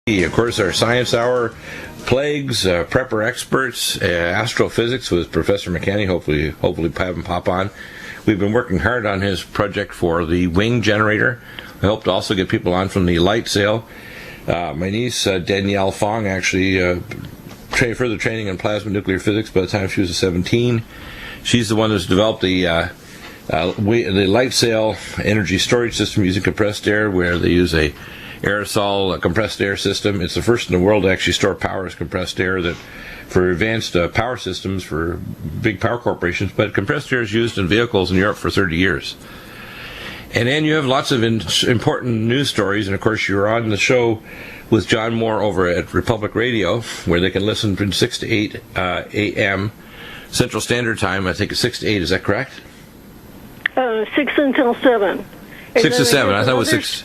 Of course, our Science Hour, plagues, prepper experts, astrophysics with Professor McKenney. Hopefully have him pop on. We've been working hard on his project for the wing generator. I hope to also get people on from the light sail. My niece, Danielle Fong, actually further training in plasma nuclear physics by the time she was 17. She's the one who's developed the light sail energy storage system using compressed air, where they use a aerosol compressed air system. It's the first in the world to actually store power as compressed air, that for advanced power systems for big power corporations. But compressed air is used in vehicles in Europe for 30 years. And then you have lots of important news stories, and of course you're on the show with John Moore over at Republic Radio, where they can listen from 6 to 8 a.m. Central Standard Time. I think it's 6 to 8, is that correct? 6 until 7. 6 to 7, I thought it was 6.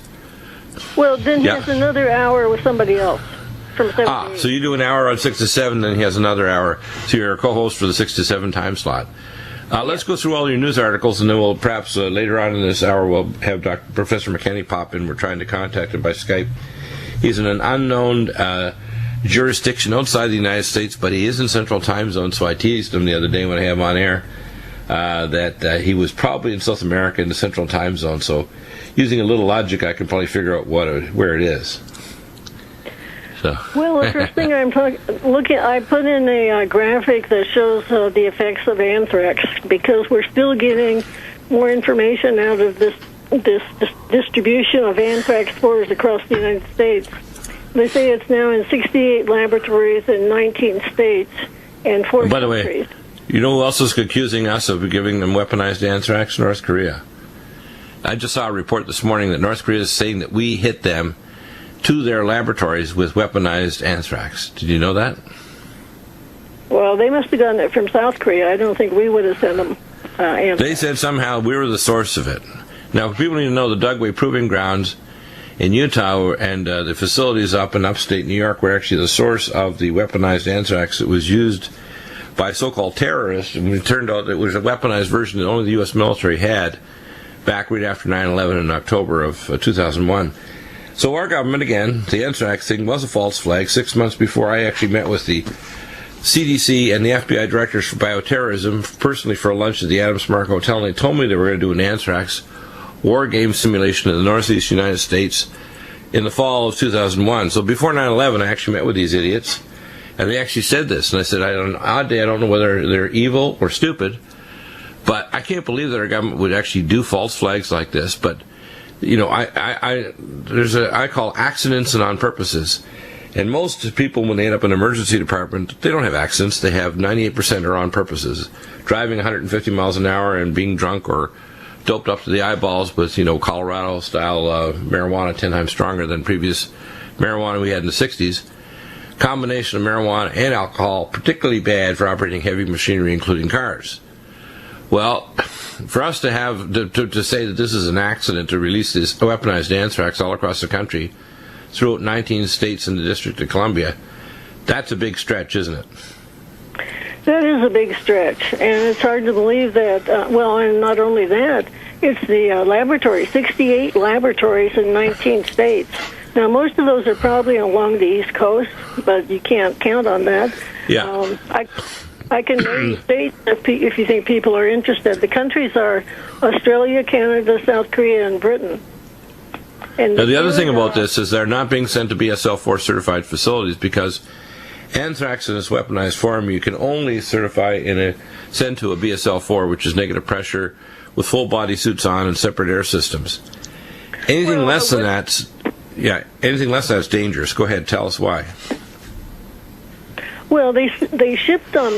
Well, then he has another hour with somebody else from 7 to 8. So you do an hour on 6 to 7, then he has another hour. So you're a co-host for the 6 to 7 time slot. Let's go through all your news articles, and then we'll perhaps later on in this hour we'll have Professor McKenney pop in. We're trying to contact him by Skype. He's in an unknown jurisdiction outside the United States, but he is in Central Time Zone, so I teased him the other day when I had him on air that he was probably in South America in the Central Time Zone. So using a little logic, I can probably figure out where it is. So. Well, the first thing I put in a graphic that shows the effects of anthrax, because we're still getting more information out of this distribution of anthrax spores across the United States. They say it's now in 68 laboratories in 19 states and 4 countries. By the way, you know who else is accusing us of giving them weaponized anthrax? North Korea. I just saw a report this morning that North Korea is saying that we hit them to their laboratories with weaponized anthrax. Did you know that? Well, they must have gotten it from South Korea. I don't think we would have sent them anthrax. They said somehow we were the source of it. Now, people need to know the Dugway Proving Grounds in Utah and the facilities up in upstate New York were actually the source of the weaponized anthrax that was used by so-called terrorists, and it turned out it was a weaponized version that only the U.S. military had back right after 9/11 in October of 2001. So our government, again, the anthrax thing was a false flag 6 months before I actually met with the CDC and the FBI directors for bioterrorism personally for a lunch at the Adams Mark Hotel, and they told me they were going to do an anthrax war game simulation in the Northeast United States in the fall of 2001. So before 9/11, I actually met with these idiots, and they actually said this. And I said, on an odd day, I don't know whether they're evil or stupid, but I can't believe that our government would actually do false flags like this. But you know, I call accidents and on purposes. And most people, when they end up in an emergency department, they don't have accidents. They have 98% are on purposes. Driving 150 miles an hour and being drunk or doped up to the eyeballs with, Colorado-style marijuana 10 times stronger than previous marijuana we had in the 60s. Combination of marijuana and alcohol, particularly bad for operating heavy machinery, including cars. Well, for us to have to say that this is an accident to release this weaponized anthrax all across the country, throughout 19 states and the District of Columbia, that's a big stretch, isn't it? That is a big stretch, and it's hard to believe that, and not only that, it's the laboratory, 68 laboratories in 19 states. Now, most of those are probably along the East Coast, but you can't count on that. Yeah. I can name states if you think people are interested. The countries are Australia, Canada, South Korea, and Britain. And now, the other thing about this is they're not being sent to BSL-4 certified facilities because anthrax in its weaponized form you can only send to a BSL-4, which is negative pressure, with full body suits on and separate air systems. Anything less than that's dangerous. Go ahead, tell us why. Well, they shipped them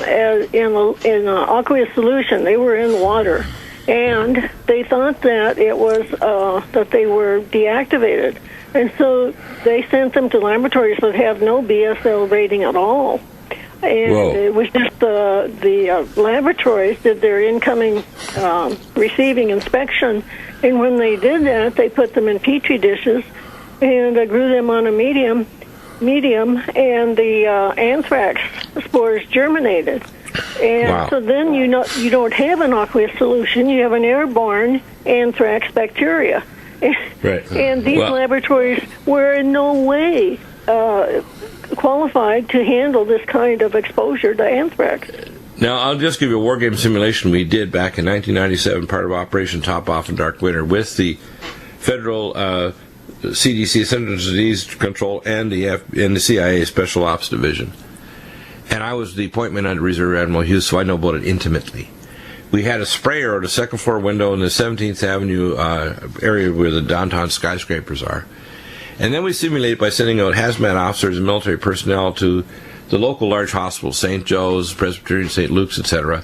in aqueous solution. They were in water, and they thought that it was that they were deactivated, and so they sent them to laboratories that have no BSL rating at all. And it was just the laboratories did their incoming receiving inspection, and when they did that, they put them in petri dishes and grew them on a medium, and the anthrax spores germinated. And so then you don't have an aqueous solution, you have an airborne anthrax bacteria. Right. And these laboratories were in no way qualified to handle this kind of exposure to anthrax. Now, I'll just give you a war game simulation we did back in 1997, part of Operation Top Off in Dark Winter, with the federal CDC, Centers for Disease Control, and the CIA Special Ops Division. And I was the point man under Reserve Admiral Hughes, so I know about it intimately. We had a sprayer at a second-floor window in the 17th Avenue area where the downtown skyscrapers are. And then we simulate by sending out hazmat officers and military personnel to the local large hospitals, St. Joe's, Presbyterian, St. Luke's, etc.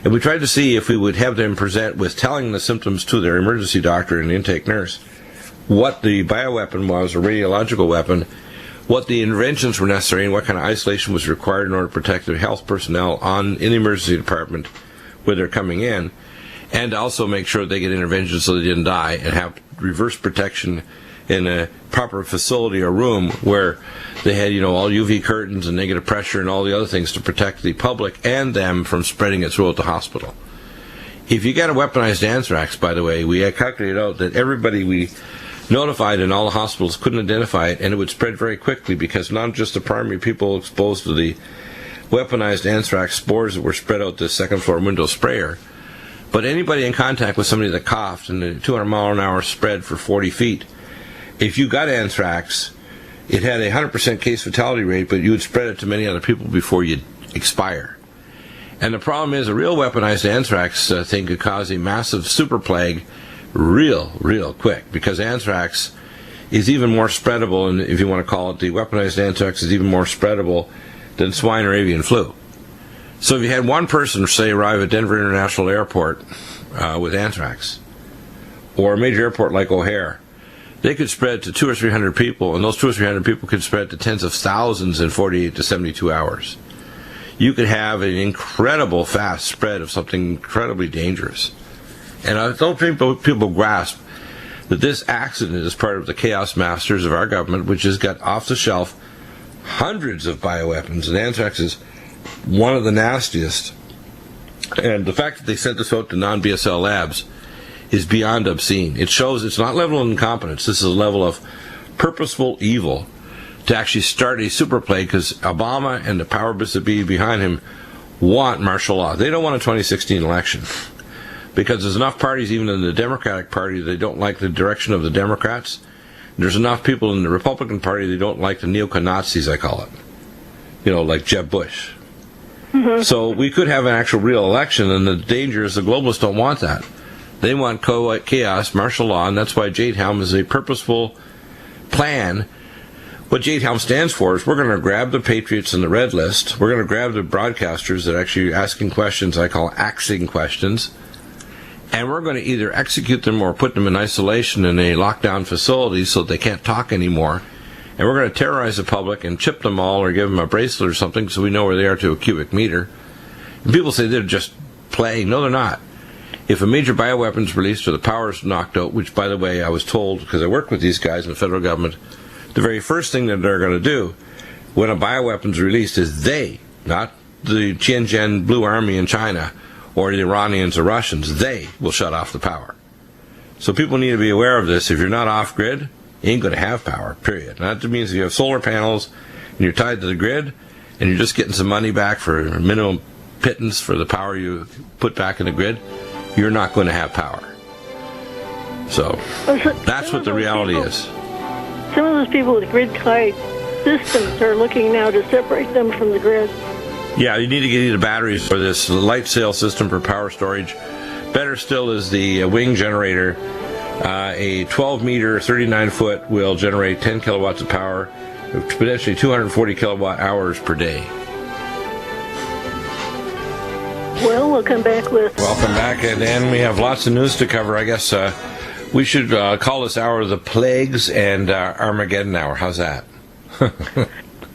And we tried to see if we would have them present with telling the symptoms to their emergency doctor and intake nurse, what the bioweapon was, or radiological weapon, what the interventions were necessary, and what kind of isolation was required in order to protect their health personnel in the emergency department where they're coming in, and also make sure they get intervention so they didn't die, and have reverse protection in a proper facility or room where they had, all UV curtains and negative pressure and all the other things to protect the public and them from spreading it throughout the hospital. If you got a weaponized anthrax, by the way, we had calculated out that everybody we notified in all the hospitals couldn't identify it, and it would spread very quickly because not just the primary people exposed to the weaponized anthrax spores that were spread out the second-floor window sprayer, but anybody in contact with somebody that coughed and the 200-mile-an-hour spread for 40 feet, if you got anthrax, it had a 100% case fatality rate, but you would spread it to many other people before you'd expire. And the problem is a real weaponized anthrax thing could cause a massive super plague real quick, because anthrax is even more spreadable, and if you want to call it, the weaponized anthrax is even more spreadable than swine or avian flu. So if you had one person, say, arrive at Denver International Airport with anthrax, or a major airport like O'Hare, they could spread to 200 or 300 people, and those 200 or 300 people could spread to tens of thousands in 48 to 72 hours. You could have an incredible fast spread of something incredibly dangerous. And I don't think people grasp that this accident is part of the chaos masters of our government, which has got off-the-shelf hundreds of bioweapons, and anthrax is one of the nastiest. And the fact that they sent this out to non-BSL labs is beyond obscene. It shows it's not level of incompetence. This is a level of purposeful evil to actually start a super plague, because Obama and the powers that be behind him want martial law. They don't want a 2016 election, because there's enough parties, even in the Democratic Party, they don't like the direction of the Democrats. There's enough people in the Republican Party that don't like the neo-Nazis, I call it. Like Jeb Bush. Mm-hmm. So we could have an actual real election, and the danger is the globalists don't want that. They want chaos, martial law, and that's why Jade Helm is a purposeful plan. What Jade Helm stands for is we're going to grab the patriots in the red list, we're going to grab the broadcasters that are actually asking questions I call axing questions, and we're going to either execute them or put them in isolation in a lockdown facility so they can't talk anymore, and we're going to terrorize the public and chip them all or give them a bracelet or something so we know where they are to a cubic meter. And people say they're just playing. No, they're not. If a major bioweapon is released or the power is knocked out, which, by the way, I was told, because I work with these guys in the federal government, the very first thing that they're going to do when a bioweapon is released is they, not the Xinjiang Blue Army in China or the Iranians or Russians, they will shut off the power. So people need to be aware of this. If you're not off-grid, you ain't going to have power, period. And that means if you have solar panels and you're tied to the grid and you're just getting some money back for minimum pittance for the power you put back in the grid, you're not going to have power. So that's what the reality is. Some of those people with grid-tied systems are looking now to separate them from the grid. Yeah, you need to get either batteries for this light sail system for power storage. Better still is the wing generator. A 12-meter, 39-foot will generate 10 kilowatts of power, potentially 240 kilowatt hours per day. Well, we'll come back with... Welcome back, and we have lots of news to cover. I guess we should call this hour the Plagues and Armageddon Hour. How's that?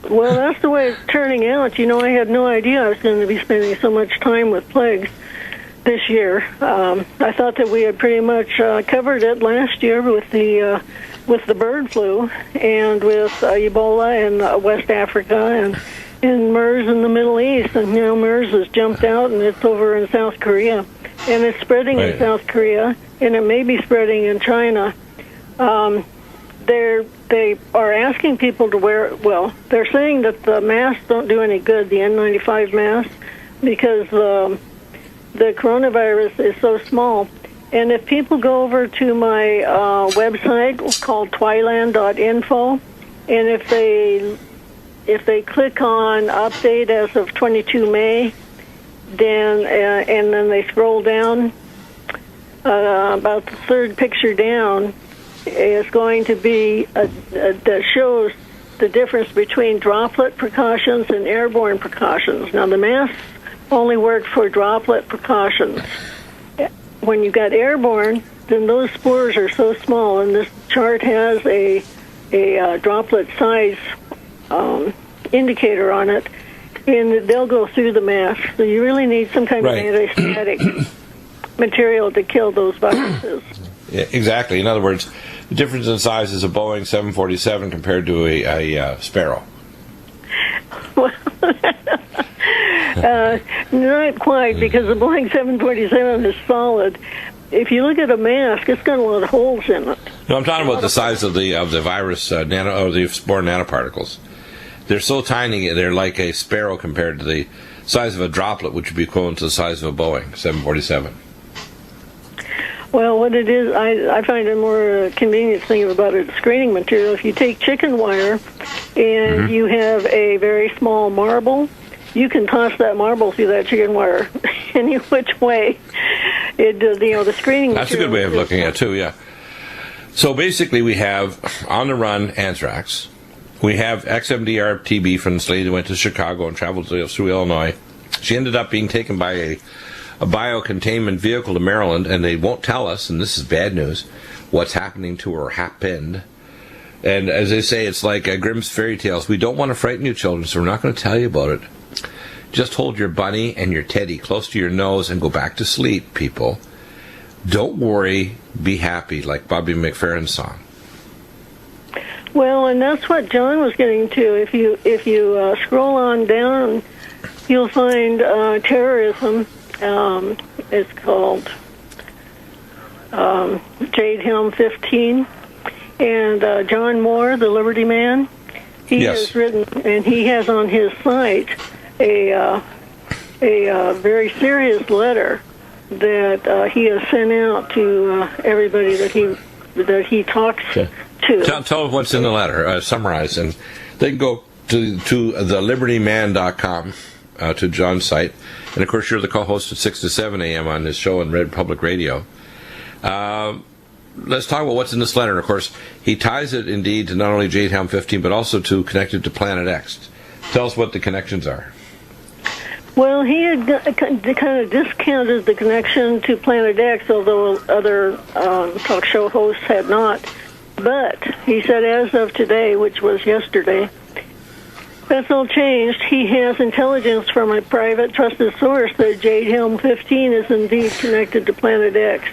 Well, that's the way it's turning out. I had no idea I was going to be spending so much time with plagues this year. I thought that we had pretty much covered it last year with the bird flu and with Ebola in West Africa and MERS in the Middle East. And now MERS has jumped out, and it's over in South Korea. And it's spreading in South Korea, and it may be spreading in China. they are asking people to wear. Well, they're saying that the masks don't do any good, the N95 masks, because the coronavirus is so small. And if people go over to my website called twiland.info, and if they click on update as of 22 May, then and then they scroll down, about the third picture down is going to be that shows the difference between droplet precautions and airborne precautions. Now, the masks only work for droplet precautions. When you got airborne, then those spores are so small, and this chart has a droplet size indicator on it, and they'll go through the mask. So you really need some kind of anti-static material to kill those viruses. Yeah, exactly. In other words, the difference in size is a Boeing 747 compared to a Sparrow. Well, not quite, because the Boeing 747 is solid. If you look at a mask, it's got a lot of holes in it. No, I'm talking about the size of the virus or the spore nanoparticles. They're so tiny, they're like a Sparrow compared to the size of a droplet, which would be equivalent to the size of a Boeing 747. Well, what it is, I find a more convenient thing about it, screening material. If you take chicken wire and you have a very small marble, you can toss that marble through that chicken wire any which way. The screening. That's a good way of looking at it too. Yeah. So basically, we have on the run anthrax. We have XMDR TB from this lady who went to Chicago and traveled through Illinois. She ended up being taken by a biocontainment vehicle to Maryland, and they won't tell us, and this is bad news, what's happening to her happened. And as they say, it's like Grimm's fairy tales. We don't want to frighten you, children, so we're not going to tell you about it. Just hold your bunny and your teddy close to your nose and go back to sleep, people. Don't worry, be happy, like Bobby McFerrin's song. Well, and that's what John was getting to. If you scroll on down, you'll find terrorism. It's called Jade Helm 15, and John Moore, the Liberty Man, he has written, and he has on his site a very serious letter that he has sent out to everybody that he talks to. Tell what's in the letter. Summarize, and they can go to thelibertyman.com to John's site. And, of course, you're the co-host at 6 to 7 a.m. on this show on Red Public Radio. Let's talk about what's in this letter. And, of course, he ties it, indeed, to not only Jade Helm 15, but also to connected to Planet X. Tell us what the connections are. Well, he had kind of discounted the connection to Planet X, although other talk show hosts had not. But he said as of today, which was yesterday, that's all changed. He has intelligence from a private trusted source that Jade Helm 15 is indeed connected to Planet X.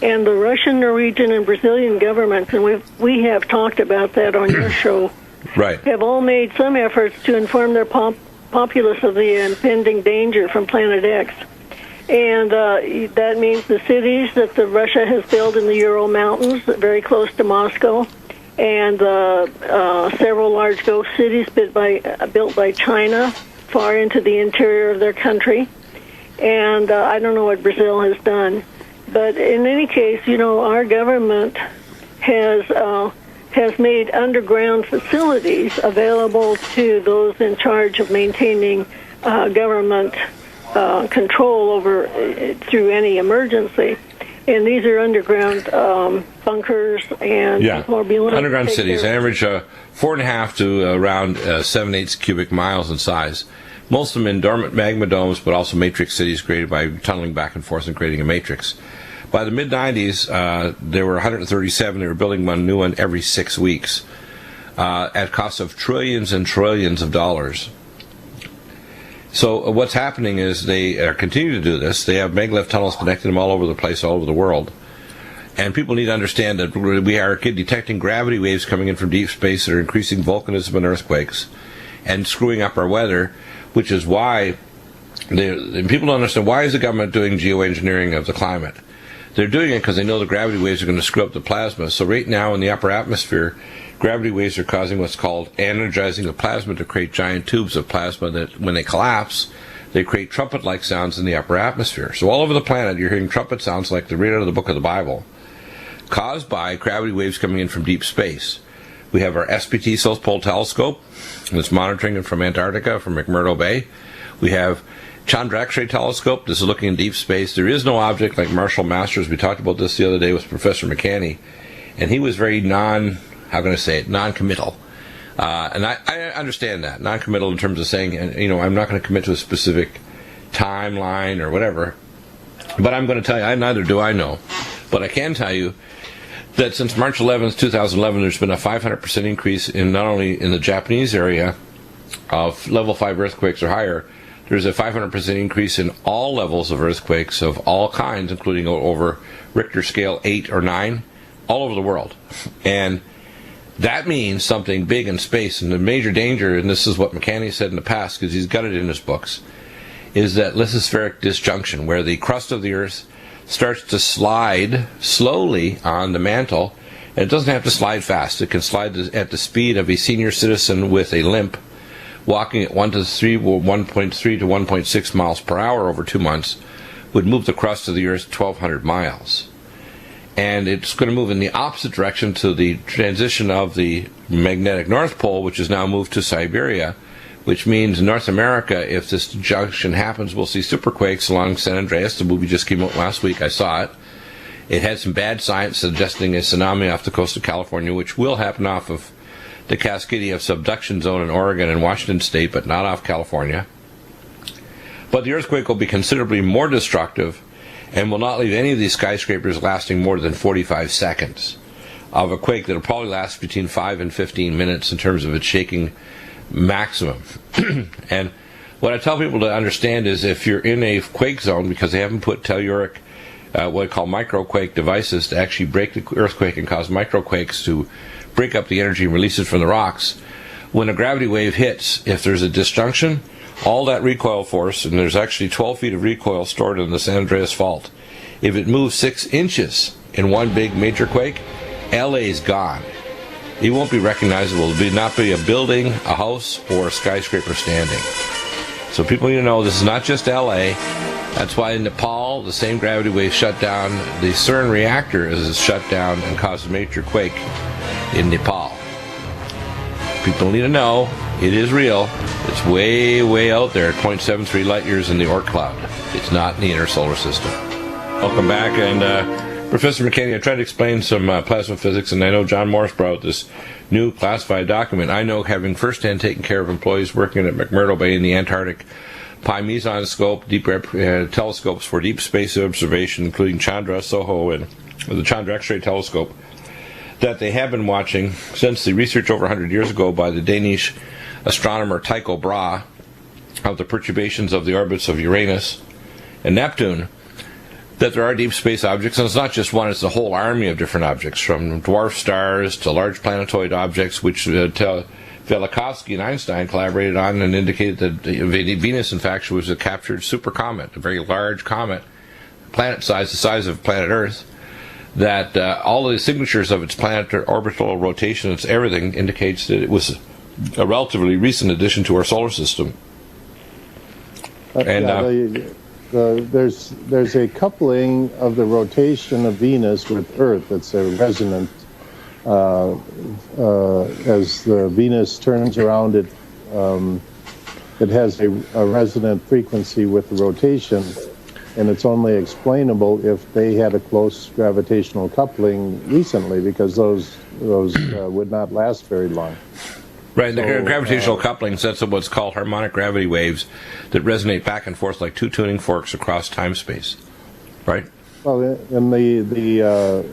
And the Russian, Norwegian, and Brazilian governments, and we have talked about that on your show, have all made some efforts to inform their populace of the impending danger from Planet X. And that means the cities that Russia has built in the Ural Mountains, very close to Moscow, and several large ghost cities built by China far into the interior of their country. And I don't know what Brazil has done. But in any case, our government has made underground facilities available to those in charge of maintaining government control over through any emergency. And these are underground bunkers, and people are being underground cities, average 4.5 to around 7/8 cubic miles in size. Most of them in dormant magma domes, but also matrix cities created by tunneling back and forth and creating a matrix. By the mid-90s, there were 137. They were building one new one every 6 weeks at cost of trillions and trillions of dollars. So what's happening is they continue to do this. They have maglev tunnels connecting them all over the place, all over the world. And people need to understand that we are detecting gravity waves coming in from deep space that are increasing volcanism and earthquakes and screwing up our weather, which is why people don't understand, why is the government doing geoengineering of the climate? They're doing it because they know the gravity waves are going to screw up the plasma. So right now in the upper atmosphere, gravity waves are causing what's called energizing of plasma to create giant tubes of plasma that, when they collapse, they create trumpet-like sounds in the upper atmosphere. So all over the planet, you're hearing trumpet sounds like they're right out of the book of the Bible, caused by gravity waves coming in from deep space. We have our SPT South Pole Telescope that's monitoring it from Antarctica, from McMurdo Bay. We have Chandra X-ray Telescope. This is looking in deep space. There is no object like Marshall Masters. We talked about this the other day with Professor McCanney, and he was very non-committal. And I understand that, non-committal in terms of saying, I'm not going to commit to a specific timeline or whatever. But I'm going to tell you, neither do I know. But I can tell you that since March 11th, 2011, there's been a 500% increase in not only in the Japanese area of level 5 earthquakes or higher, there's a 500% increase in all levels of earthquakes of all kinds, including over Richter scale 8 or 9, all over the world. And that means something big in space. And the major danger, and this is what McCanney said in the past, because he's got it in his books, is that lithospheric disjunction, where the crust of the Earth starts to slide slowly on the mantle. And it doesn't have to slide fast. It can slide at the speed of a senior citizen with a limp, walking at 1.3 to 1.6 miles per hour over 2 months, would move the crust of the Earth 1,200 miles. And it's going to move in the opposite direction to the transition of the magnetic North Pole, which is now moved to Siberia, which means North America, if this junction happens, we'll see superquakes along San Andreas. The movie just came out last week. I saw it. It had some bad science suggesting a tsunami off the coast of California, which will happen off of the Cascadia subduction zone in Oregon and Washington State, but not off California. But the earthquake will be considerably more destructive and will not leave any of these skyscrapers lasting more than 45 seconds of a quake that will probably last between 5 and 15 minutes in terms of its shaking maximum. And what I tell people to understand is if you're in a quake zone, because they haven't put telluric, what I call microquake devices to actually break the earthquake and cause microquakes to break up the energy and release it from the rocks, when a gravity wave hits, if there's a disjunction, all that recoil force, and there's actually 12 feet of recoil stored in the San Andreas Fault, if it moves 6 inches in one big major quake, LA's gone. It won't be recognizable. It will not be a building, a house, or a skyscraper standing. So people need to know this is not just LA. That's why in Nepal, the same gravity wave shut down the CERN reactor as it shut down and caused a major quake in Nepal. People need to know it is real. It's way, way out there at 0.73 light years in the Oort cloud. It's not in the inner solar system. Welcome back, and Professor McCanney, I tried to explain some plasma physics, and I know John Morris brought out this new classified document. I know, having firsthand taken care of employees working at McMurdo Bay in the Antarctic, Pi meson scope, deep telescopes for deep space observation, including Chandra, SOHO, and the Chandra X-ray telescope, that they have been watching since the research over 100 years ago by the Danish astronomer Tycho Brahe of the perturbations of the orbits of Uranus and Neptune, that there are deep space objects, and it's not just one, it's a whole army of different objects, from dwarf stars to large planetoid objects, which Velikovsky and Einstein collaborated on and indicated that Venus, in fact, was a captured super comet, a very large comet, planet size, the size of planet Earth, that all of the signatures of its planet orbital rotation, its everything, indicates that it was a relatively recent addition to our solar system. There's a coupling of the rotation of Venus with Earth that's a resonant. As the Venus turns around, it has a resonant frequency with the rotation, and it's only explainable if they had a close gravitational coupling recently, because those would not last very long. Right, the gravitational couplings, that's what's called harmonic gravity waves that resonate back and forth like two tuning forks across time-space, right? Well, and the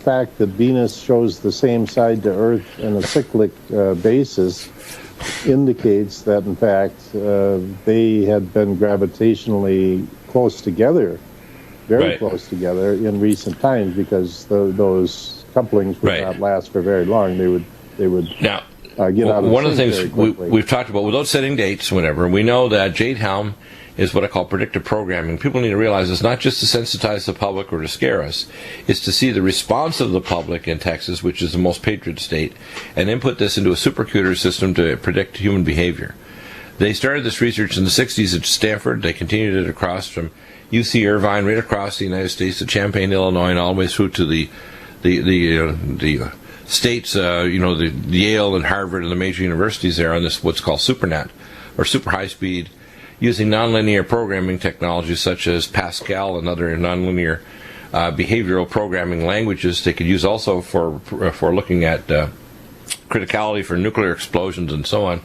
fact that Venus shows the same side to Earth in a cyclic basis indicates that, in fact, they had been gravitationally close together, very close together in recent times, because those couplings would not last for very long. They would now. Get out of one of the things we've talked about, without setting dates, whatever, we know that jade helm is what I call predictive programming. People need to realize it's not just to sensitize the public or to scare us. It's to see the response of the public in Texas, which is the most patriot state, and input this into a supercomputer system to predict human behavior. They started this research in the 60s at Stanford. They continued it across from UC Irvine, right across the United States, to Champaign, Illinois, and all the way through to the states, the Yale and Harvard and the major universities there on this what's called SuperNet, or super high speed, using nonlinear programming technologies such as Pascal and other nonlinear behavioral programming languages. They could use also for looking at criticality for nuclear explosions and so on,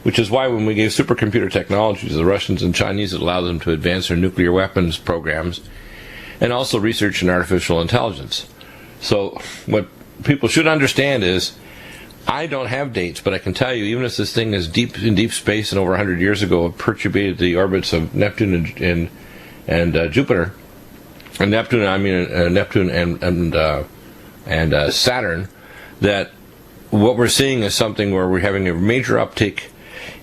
which is why when we gave supercomputer technology to the Russians and Chinese, it allowed them to advance their nuclear weapons programs and also research in artificial intelligence. So what people should understand is, I don't have dates, but I can tell you, even if this thing is in deep space and over 100 years ago it perturbated the orbits of Neptune and Jupiter, and Neptune and Saturn, that what we're seeing is something where we're having a major uptick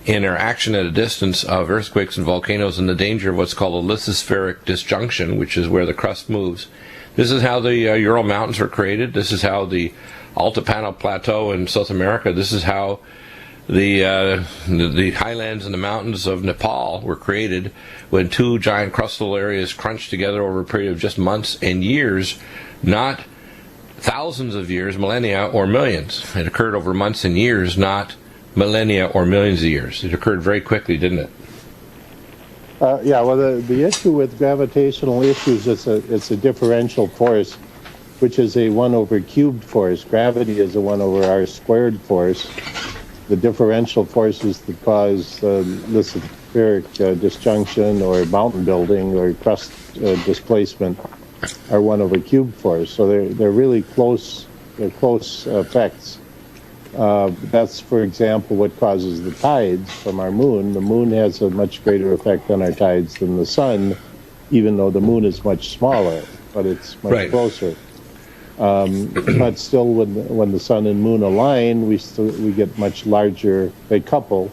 in our action at a distance of earthquakes and volcanoes, and the danger of what's called a lithospheric disjunction, which is where the crust moves. This is how the Ural Mountains were created. This is how the Altipano Plateau in South America. This is how the highlands and the mountains of Nepal were created, when two giant crustal areas crunched together over a period of just months and years, not thousands of years, millennia, or millions. It occurred over months and years, not millennia or millions of years. It occurred very quickly, didn't it? The issue with gravitational issues is it's a differential force, which is a 1 over cubed force. Gravity is a 1 over r squared force. The differential forces that cause lithospheric disjunction or mountain building or crust displacement are 1 over cubed force. So they're really close. They're close effects. That's, for example, what causes the tides from our moon. The moon has a much greater effect on our tides than the sun, even though the moon is much smaller, but it's much closer. But still, when the sun and moon align, we get much larger. They couple,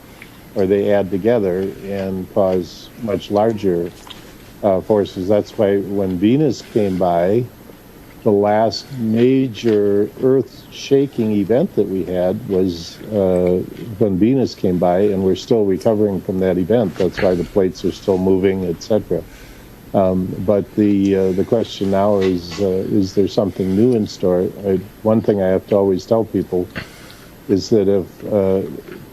or they add together and cause much larger forces. That's why when Venus came by, the last major earth-shaking event that we had was when Venus came by, and we're still recovering from that event. That's why the plates are still moving, etc. But the question now is there something new in store? One thing I have to always tell people is that if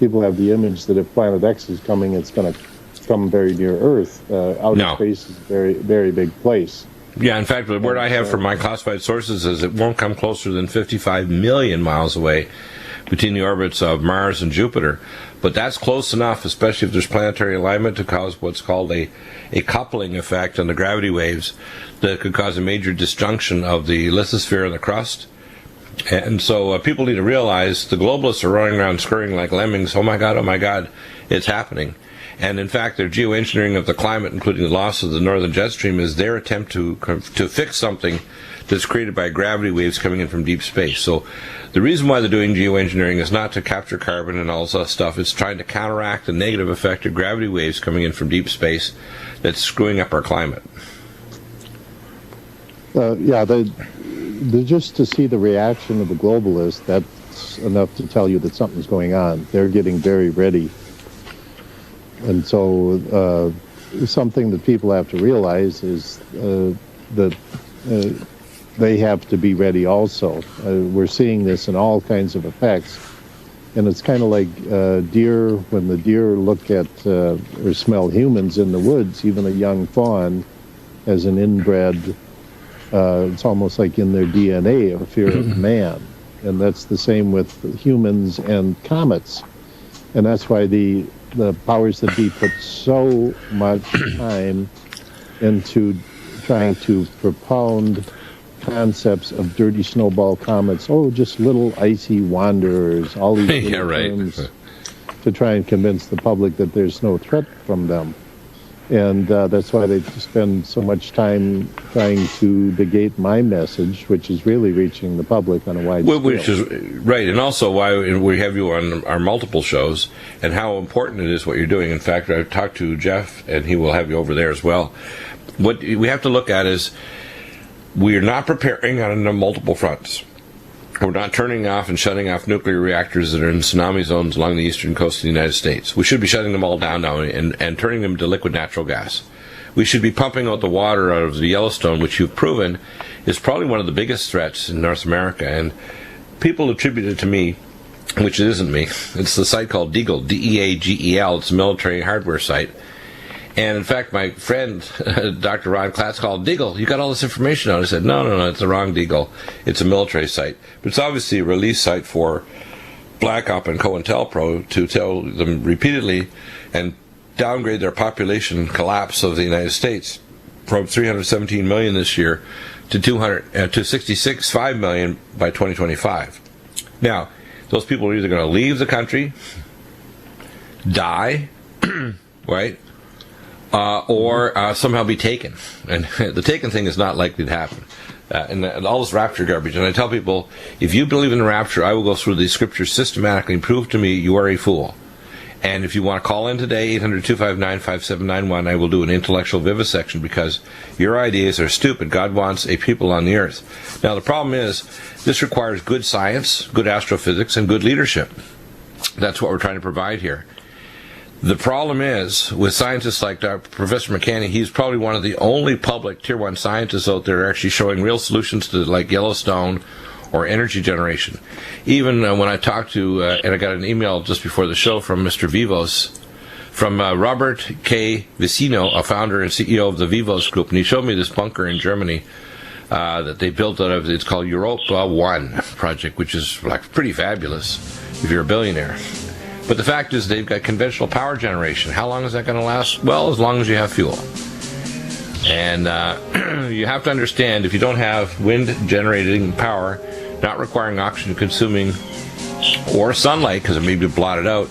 people have the image that if Planet X is coming, it's going to come very near Earth. Outer space is a very, very big place. Yeah, in fact, the word I have from my classified sources is it won't come closer than 55 million miles away between the orbits of Mars and Jupiter. But that's close enough, especially if there's planetary alignment, to cause what's called a coupling effect on the gravity waves that could cause a major disjunction of the lithosphere and the crust. And so people need to realize the globalists are running around scurrying like lemmings. Oh my God, it's happening. And in fact, their geoengineering of the climate, including the loss of the northern jet stream, is their attempt to fix something that's created by gravity waves coming in from deep space. So the reason why they're doing geoengineering is not to capture carbon and all that stuff. It's trying to counteract the negative effect of gravity waves coming in from deep space that's screwing up our climate. Just to see the reaction of the globalists, that's enough to tell you that something's going on. They're getting very ready. And so something that people have to realize is that they have to be ready also. We're seeing this in all kinds of effects. And it's kind of like deer, when the deer look at or smell humans in the woods, even a young fawn as an inbred, it's almost like in their DNA, a fear of man. And that's the same with humans and comets. And that's why the powers that be put so much time into trying to propound concepts of dirty snowball comets, just little icy wanderers, all these terms to try and convince the public that there's no threat from them. And that's why they spend so much time trying to negate my message, which is really reaching the public on a wide scale. Which is right, and also why we have you on our multiple shows, and how important it is what you're doing. In fact, I've talked to Jeff, and he will have you over there as well. What we have to look at is we are not preparing on multiple fronts. We're not turning off and shutting off nuclear reactors that are in tsunami zones along the eastern coast of the United States. We should be shutting them all down now and turning them to liquid natural gas. We should be pumping out the water out of the Yellowstone, which you've proven is probably one of the biggest threats in North America. And people attribute it to me, which it isn't me. It's the site called Deagle, D-E-A-G-E-L. It's a military hardware site. And in fact, my friend, Dr. Ron Klatz, called Deagle. You got all this information out. I said, no, it's the wrong Deagle. It's a military site. But it's obviously a release site for Black Op and COINTELPRO to tell them repeatedly and downgrade their population collapse of the United States from 317 million this year to 66.5 million by 2025. Now, those people are either going to leave the country, die, right? Or somehow be taken. And the taken thing is not likely to happen. And all this rapture garbage. And I tell people, if you believe in the rapture, I will go through these scriptures systematically and prove to me you are a fool. And if you want to call in today, 800-259-5791, I will do an intellectual vivisection because your ideas are stupid. God wants a people on the earth. Now, the problem is, this requires good science, good astrophysics, and good leadership. That's what we're trying to provide here. The problem is, with scientists like Professor McCanney, he's probably one of the only public Tier 1 scientists out there actually showing real solutions to, like, Yellowstone or energy generation. Even when I talked to, and I got an email just before the show from Mr. Vivos, from Robert K. Vicino, a founder and CEO of the Vivos Group, and he showed me this bunker in Germany that they built out of, it's called Europa 1 project, which is like pretty fabulous if you're a billionaire. But the fact is they've got conventional power generation. How long is that going to last? Well, as long as you have fuel. And you have to understand, if you don't have wind-generating power, not requiring oxygen-consuming or sunlight, because it may be blotted out,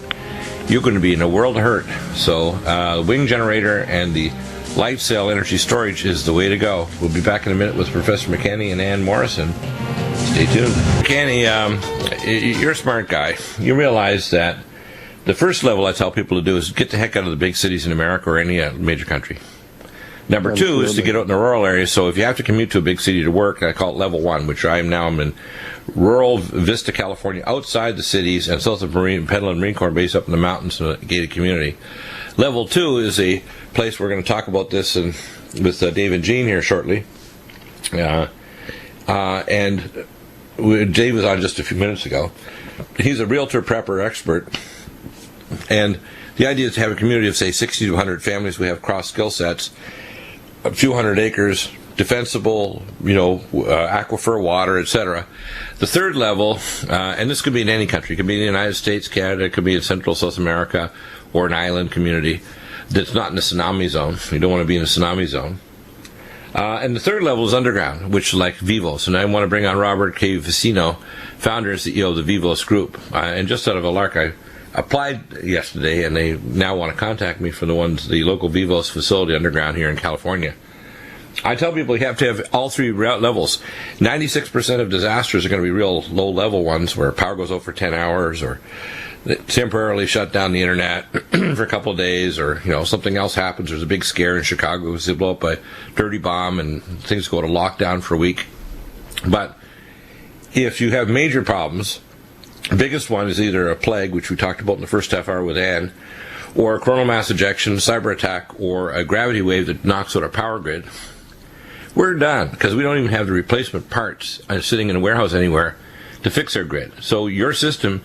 you're going to be in a world of hurt. So the wing generator and the light sail energy storage is the way to go. We'll be back in a minute with Professor McCanney and Ann Morrison. Stay tuned. McCanney, you're a smart guy. You realize that the first level I tell people to do is get the heck out of the big cities in America or any major country. Number two is to get out in the rural areas. So if you have to commute to a big city to work, I call it level 1, which I'm in rural Vista, California, outside the cities, and south of Pentland Marine Corps Base up in the mountains in a gated community. Level 2 is a place we're going to talk about this with Dave and Jean here shortly. And Dave was on just a few minutes ago. He's a realtor prepper expert. And the idea is to have a community of, say, 60 to 100 families. We have cross skill sets, a few hundred acres, defensible, aquifer, water, etc. The third level, and this could be in any country, it could be in the United States, Canada, it could be in Central South America, or an island community that's not in a tsunami zone. You don't want to be in a tsunami zone. And the third level is underground, which is like Vivos. And I want to bring on Robert K. Vicino, founder and CEO of the Vivos Group. And just out of a lark, I applied yesterday, and they now want to contact me for the local Vivos facility underground here in California. I tell people you have to have all three levels. 96% of disasters are going to be real low-level ones where power goes out for 10 hours or temporarily shut down the internet for a couple of days, or something else happens. There's a big scare in Chicago because they blow up a dirty bomb and things go to lockdown for a week. But if you have major problems, the biggest one is either a plague, which we talked about in the first half hour with Ann, or a coronal mass ejection, cyber attack, or a gravity wave that knocks out our power grid. We're done, because we don't even have the replacement parts sitting in a warehouse anywhere to fix our grid. So your system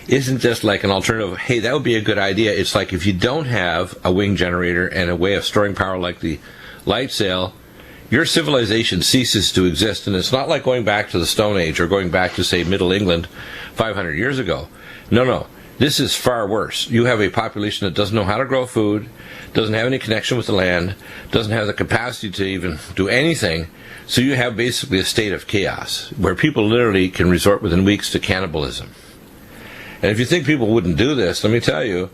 isn't just like an alternative, hey, that would be a good idea. It's like if you don't have a wing generator and a way of storing power like the light sail, your civilization ceases to exist. And it's not like going back to the Stone Age or going back to, say, Middle England 500 years ago. No. This is far worse. You have a population that doesn't know how to grow food, doesn't have any connection with the land, doesn't have the capacity to even do anything. So you have basically a state of chaos where people literally can resort within weeks to cannibalism. And if you think people wouldn't do this, let me tell you,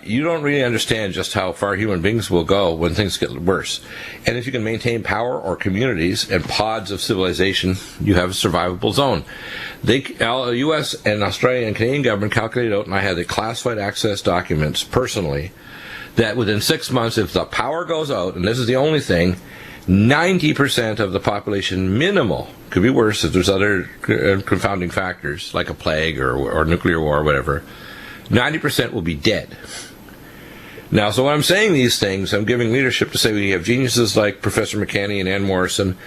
you don't really understand just how far human beings will go when things get worse. And if you can maintain power or communities and pods of civilization, you have a survivable zone. The U.S. and Australian and Canadian government calculated out, and I had the classified access documents personally, that within 6 months, if the power goes out, and this is the only thing, 90% of the population minimal, could be worse if there's other confounding factors, like a plague or nuclear war or whatever, 90% will be dead. Now, so when I'm saying these things, I'm giving leadership to say we have geniuses like Professor McCanney and Ann Morrison,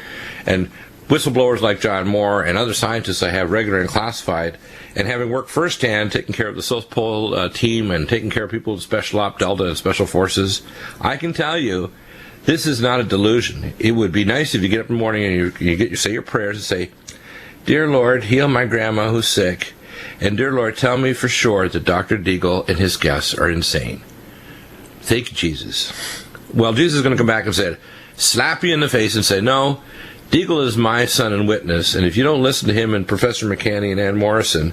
and whistleblowers like John Moore, and other scientists I have regular and classified, and having worked firsthand, taking care of the South Pole team, and taking care of people with Special Op, Delta, and Special Forces, I can tell you, this is not a delusion. It would be nice if you get up in the morning and you say your prayers and say, "Dear Lord, heal my grandma who's sick. And dear Lord, tell me for sure that Dr. Deagle and his guests are insane. Thank you, Jesus." Well, Jesus is going to come back and say, slap you in the face and say, "No, Deagle is my son and witness, and if you don't listen to him and Professor McCanney and Ann Morrison,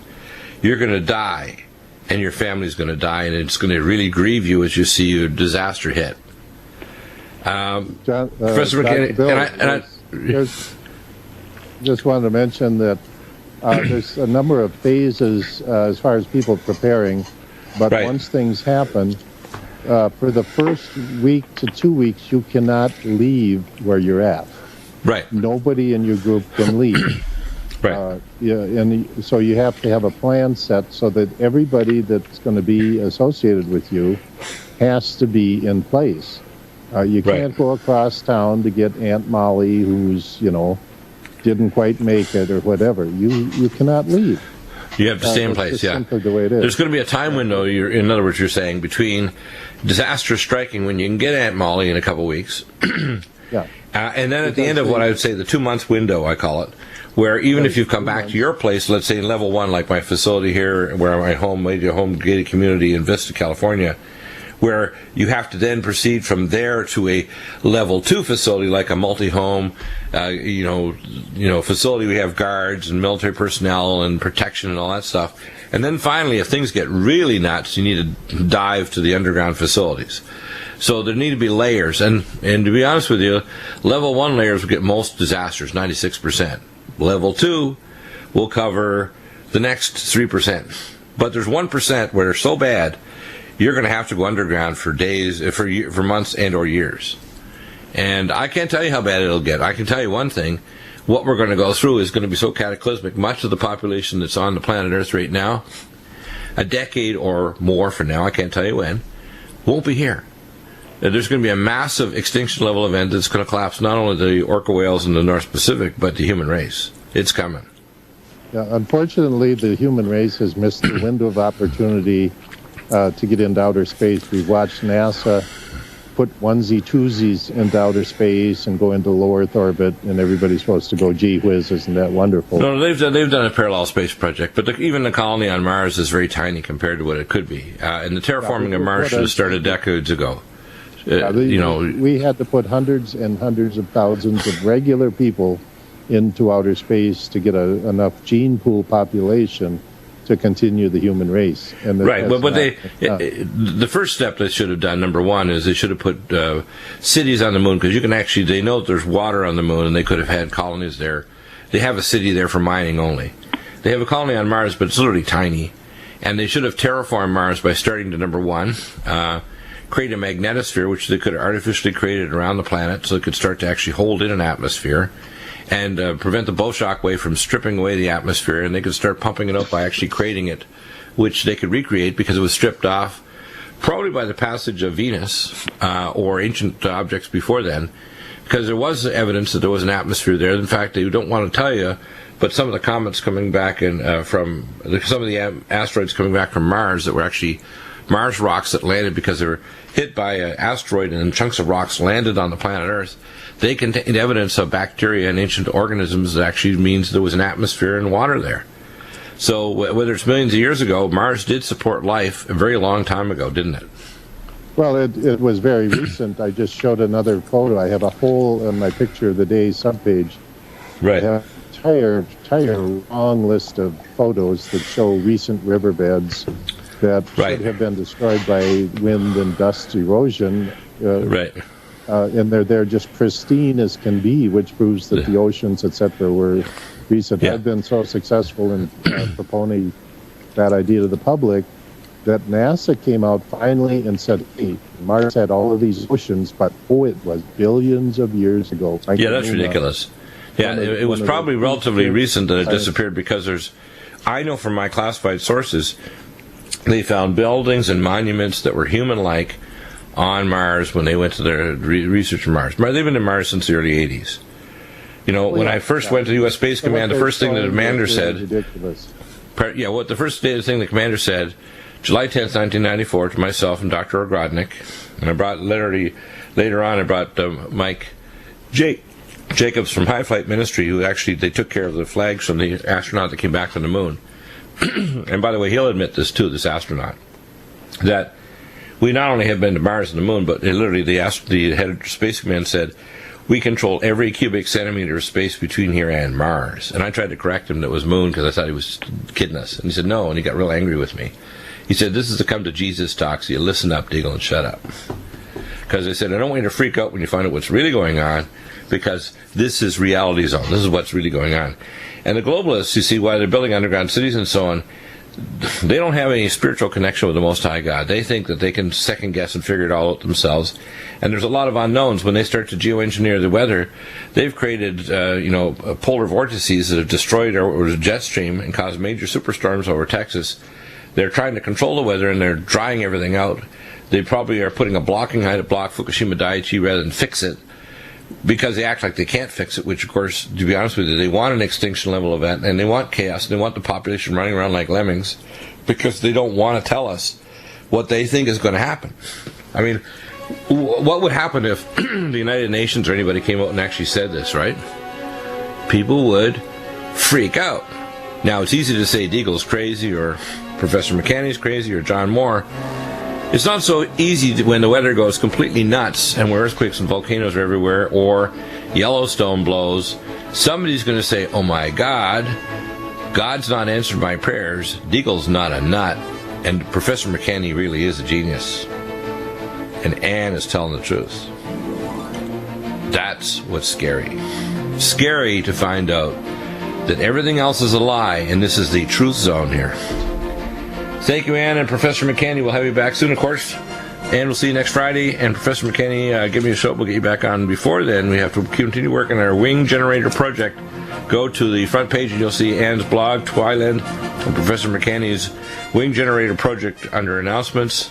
you're going to die, and your family's going to die, and it's going to really grieve you as you see your disaster hit." Professor McCanney, Bill, just wanted to mention that there's a number of phases as far as people preparing, but once things happen, for the first week to 2 weeks, you cannot leave where you're at. Right. Nobody in your group can leave. Right. And so you have to have a plan set so that everybody that's going to be associated with you has to be in place. You can't go across town to get Aunt Molly, who's, didn't quite make it or whatever. You cannot leave. You have to stay in place, yeah. Simply the way it is. There's going to be a time window, in other words, you're saying, between disaster striking when you can get Aunt Molly in a couple weeks, yeah. And then at the end of what I would say, the 2-month window, I call it, where even if you've come back to your place, let's say in level 1, like my facility here, where my home gated community in Vista, California, where you have to then proceed from there to a level 2 facility, like a multi-home, facility. We have guards and military personnel and protection and all that stuff. And then finally, if things get really nuts, you need to dive to the underground facilities. So there need to be layers. And to be honest with you, level 1 layers will get most disasters, 96%. Level 2 will cover the next 3%. But there's 1% where they're so bad, you're going to have to go underground for days, for months and or years. And I can't tell you how bad it'll get. I can tell you one thing. What we're going to go through is going to be so cataclysmic. Much of the population that's on the planet Earth right now, a decade or more from now, I can't tell you when, won't be here. There's going to be a massive extinction level event that's going to collapse not only the orca whales in the North Pacific, but the human race. It's coming. Yeah, unfortunately, the human race has missed the window of opportunity to get into outer space. We've watched NASA put onesie-twosies into outer space and go into low Earth orbit, and everybody's supposed to go, gee whiz, isn't that wonderful? No, they've done a parallel space project, but even the colony on Mars is very tiny compared to what it could be. And the terraforming of Mars should have started decades ago. We had to put hundreds and hundreds of thousands of regular people into outer space to get enough gene pool population to continue the human race. And right, but the first step they should have done, number one, is they should have put cities on the moon, because they know that there's water on the moon, and they could have had colonies there. They have a city there for mining only. They have a colony on Mars, but it's literally tiny. And they should have terraformed Mars by starting to, number one, create a magnetosphere, which they could have artificially created around the planet, so it could start to actually hold in an atmosphere, and prevent the Bow-Shock wave from stripping away the atmosphere, and they could start pumping it up by actually creating it, which they could recreate because it was stripped off probably by the passage of Venus or ancient objects before then, because there was evidence that there was an atmosphere there. In fact, they don't want to tell you, but some of the comets coming back from some of the asteroids coming back from Mars that were actually Mars rocks that landed because they were hit by an asteroid, and chunks of rocks landed on the planet Earth. They contained evidence of bacteria and ancient organisms that actually means there was an atmosphere and water there. So whether it's millions of years ago, Mars did support life a very long time ago, didn't it? Well, it was very recent. I just showed another photo. I have a whole in my picture of the day subpage. Right. I have an entire long list of photos that show recent riverbeds that Right. should have been destroyed by wind and dust erosion. Right. And they're just pristine as can be, which proves that the oceans, etc., were recent. Yeah. I've been so successful in proponing that idea to the public that NASA came out finally and said, hey, Mars had all of these oceans, but it was billions of years ago. Yeah, that's ridiculous. Yeah, it was probably relatively recent that it disappeared because I know from my classified sources, they found buildings and monuments that were human-like on Mars when they went to their research on Mars. They've been to Mars since the early 80s. When I first went to the U.S. Space Command, the first thing the commander said... Ridiculous. The first thing the commander said, July 10th, 1994, to myself and Dr. Ogrodnik, and I brought Mike Jacobs from High Flight Ministry, who actually, they took care of the flags from the astronaut that came back from the moon. And by the way, he'll admit this too, this astronaut, that we not only have been to Mars and the moon, but literally the head of Space Command said, we control every cubic centimeter of space between here and Mars. And I tried to correct him that it was moon because I thought he was kidding us. And he said, no, and he got real angry with me. He said, this is the come to Jesus talk, so you listen up, Deagle, and shut up. Because I said, I don't want you to freak out when you find out what's really going on, because this is reality zone. This is what's really going on. And the globalists, you see, why they're building underground cities and so on, they don't have any spiritual connection with the Most High God. They think that they can second guess and figure it all out themselves. And there's a lot of unknowns. When they start to geoengineer the weather, they've created, polar vortices that have destroyed our jet stream and caused major superstorms over Texas. They're trying to control the weather, and they're drying everything out. They probably are putting a blocking height to block Fukushima Daiichi rather than fix it, because they act like they can't fix it, which, of course, to be honest with you, they want an extinction level event, and they want chaos, and they want the population running around like lemmings, because they don't want to tell us what they think is going to happen. I mean, what would happen if the United Nations or anybody came out and actually said this, right? People would freak out. Now, it's easy to say Deagle's crazy, or Professor McCanney's crazy, or John Moore. It's not so easy when the weather goes completely nuts and where earthquakes and volcanoes are everywhere, or Yellowstone blows. Somebody's going to say, oh my God, God's not answered my prayers, Deagle's not a nut, and Professor McCanney really is a genius. And Ann is telling the truth. That's what's scary. Scary to find out that everything else is a lie, and this is the truth zone here. Thank you, Ann, and Professor McCanney. We'll have you back soon, of course. And we'll see you next Friday. And Professor McCanney, give me a show. We'll get you back on before then. We have to continue working on our wing generator project. Go to the front page and you'll see Ann's blog, Twyland, and Professor McCanney's wing generator project under announcements.